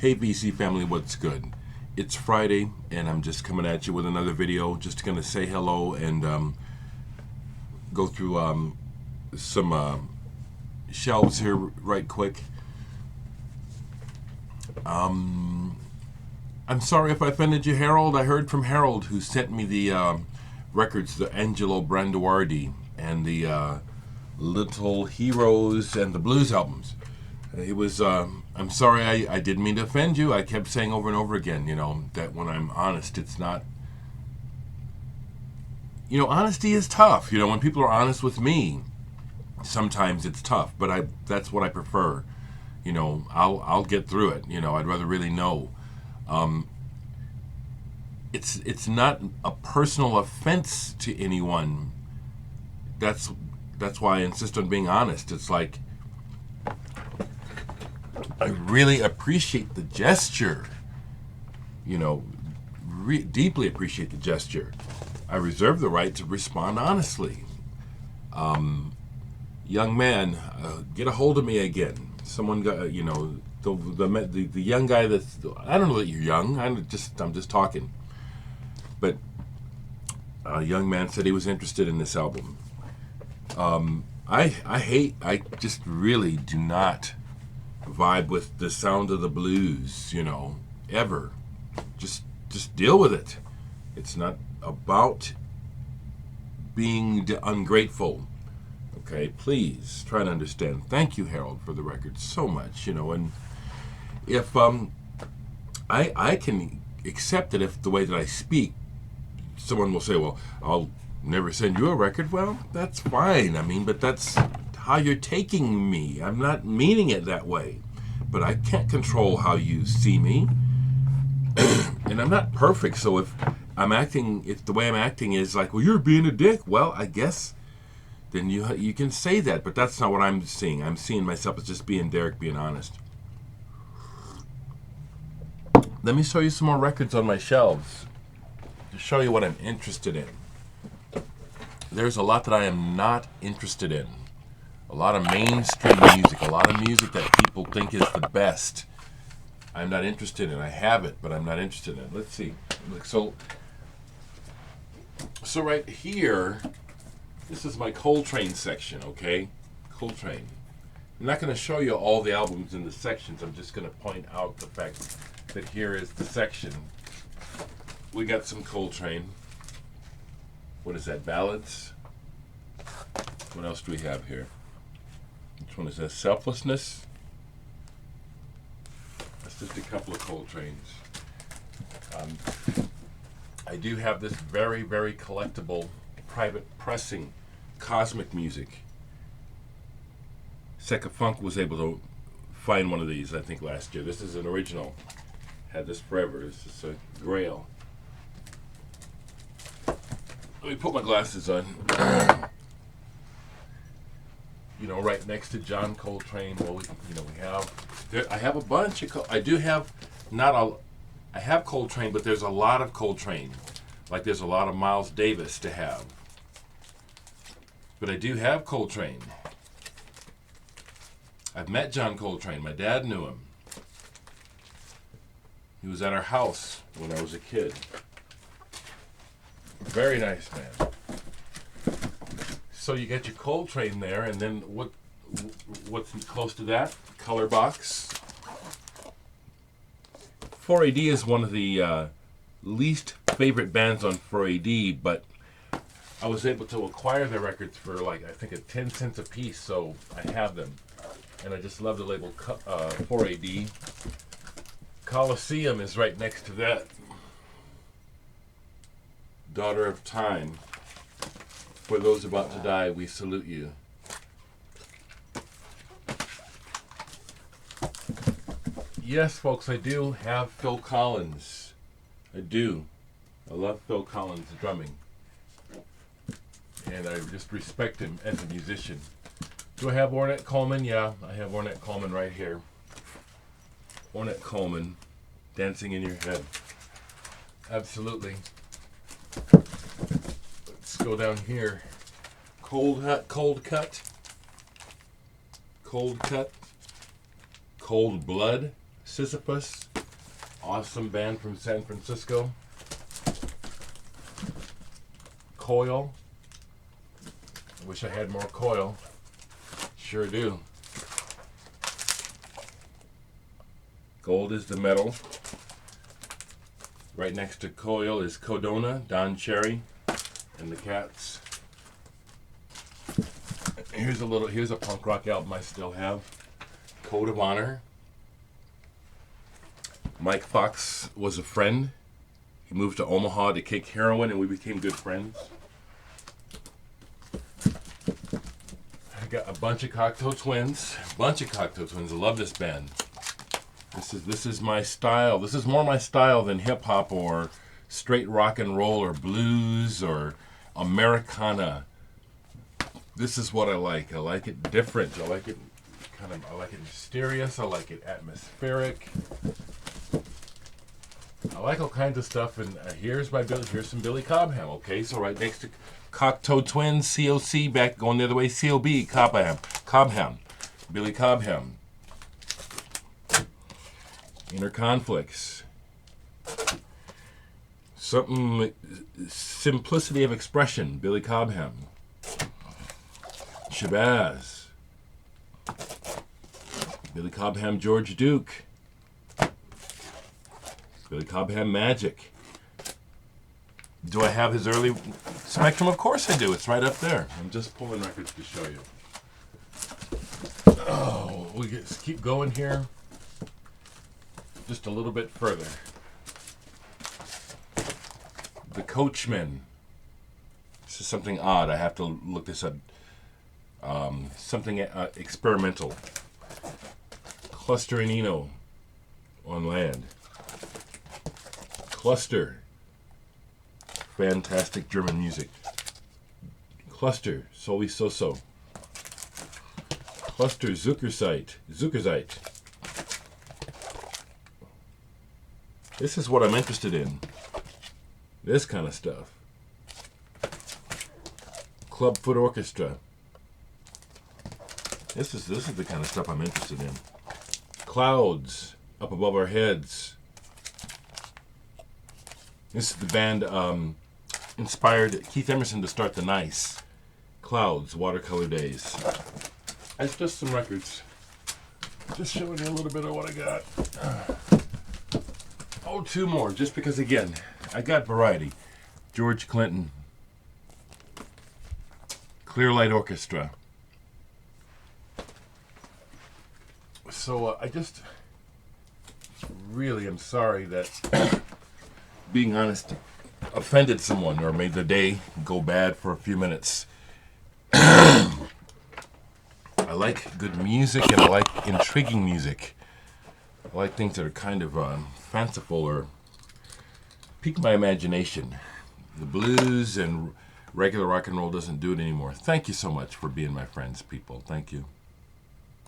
Hey VC family, what's good? It's Friday and I'm just coming at you with another video. Just gonna say hello and go through some shelves here right quick. I'm sorry if I offended you, Harold. I heard from Harold, who sent me the records, the Angelo Branduardi and the Little Heroes and the Blues albums. It was, I'm sorry, I didn't mean to offend you. I kept saying over and over again, that when I'm honest, it's not, honesty is tough. When people are honest with me, sometimes it's tough, but that's what I prefer. I'll get through it. I'd rather really know. It's not a personal offense to anyone. That's why I insist on being honest. It's like, I really appreciate the gesture. Deeply appreciate the gesture. I reserve the right to respond honestly. Young man, get a hold of me again. Someone got, the young guy that's, I don't know that you're young. I'm just talking. But a young man said he was interested in this album. I just really do not vibe with the sound of the blues, ever. Just deal with it. It's not about being ungrateful. Okay, please try to understand. Thank you, Harold, for the record so much, and if I can accept it if the way that I speak, someone will say, well, I'll never send you a record. Well, that's fine. But that's how you're taking me. I'm not meaning it that way. But I can't control how you see me. And I'm not perfect, so if the way I'm acting is like, well, you're being a dick, well, I guess then you can say that, but that's not what I'm seeing. I'm seeing myself as just being Dereck, being honest. Let me show you some more records on my shelves to show you what I'm interested in. There's a lot that I am not interested in. A lot of mainstream music, a lot of music that people think is the best. I'm not interested in. I have it, but I'm not interested in it. Let's see. So right here, this is my Coltrane section, okay? Coltrane. I'm not going to show you all the albums in the sections. I'm just going to point out the fact that here is the section. We got some Coltrane. What is that, ballads? What else do we have here? Which one is that? Selflessness? That's just a couple of Coltranes. I do have this very, very collectible private pressing Cosmic Music. Secka Funk was able to find one of these, I think, last year. This is an original. Had this forever. This is a grail. Let me put my glasses on. Right next to John Coltrane. Well, I have a bunch of. I have Coltrane, but there's a lot of Coltrane. Like there's a lot of Miles Davis to have. But I do have Coltrane. I've met John Coltrane. My dad knew him. He was at our house when I was a kid. Very nice man. So you got your Coltrane there, and then what's close to that? Color Box. 4AD is one of the least favorite bands on 4AD, but I was able to acquire their records for I think 10 cents a piece, so I have them. And I just love the label 4AD. Coliseum is right next to that. Daughter of Time. For those about to die, we salute you. Yes, folks, I do have Phil Collins. I do. I love Phil Collins' drumming. And I just respect him as a musician. Do I have Ornette Coleman? Yeah, I have Ornette Coleman right here. Ornette Coleman, Dancing in Your Head. Absolutely. Let's go down here. Cold Cut. Cold Blood, Sisyphus, Awesome band from San Francisco. Coil. I wish I had more coil. Sure do. Gold is the metal. Right next to coil is Codona, Don Cherry, and the Cats. Here's a punk rock album I still have. Code of Honor. Mike Fox was a friend. He moved to Omaha to kick heroin, and we became good friends. I got a bunch of Cocteau Twins. I love this band. This is my style. This is more my style than hip hop or straight rock and roll or blues or Americana. This is what I like. I like it different. I like it mysterious. I like it atmospheric. I like all kinds of stuff. And here's some Billy Cobham. Okay, so right next to Cocteau Twins, COC, back going the other way, COB, Cobham, Billy Cobham. Inner Conflicts. Simplicity of Expression, Billy Cobham. Shabazz. Billy Cobham, George Duke. Billy Cobham, Magic. Do I have his early Spectrum? Of course I do. It's right up there. I'm just pulling records to show you. Oh, we just keep going here. Just a little bit further. The Coachmen. This is something odd. I have to look this up. Something experimental. Cluster and Eno on Land. Cluster. Fantastic German music. Cluster. Sowieso. Cluster. Zuckerzeit. This is what I'm interested in. This kind of stuff. Clubfoot Orchestra. This is the kind of stuff I'm interested in. Clouds up above our heads. This is the band inspired Keith Emerson to start the Nice. Clouds, Watercolor Days. It's just some records. Just showing you a little bit of what I got. Oh, two more, just because, again, I got variety. George Clinton. Clear Light Orchestra. So I just really am sorry that, being honest, offended someone or made the day go bad for a few minutes. I like good music and I like intriguing music. I like things that are kind of fanciful or pique my imagination. The blues and regular rock and roll doesn't do it anymore. Thank you so much for being my friends, people. Thank you.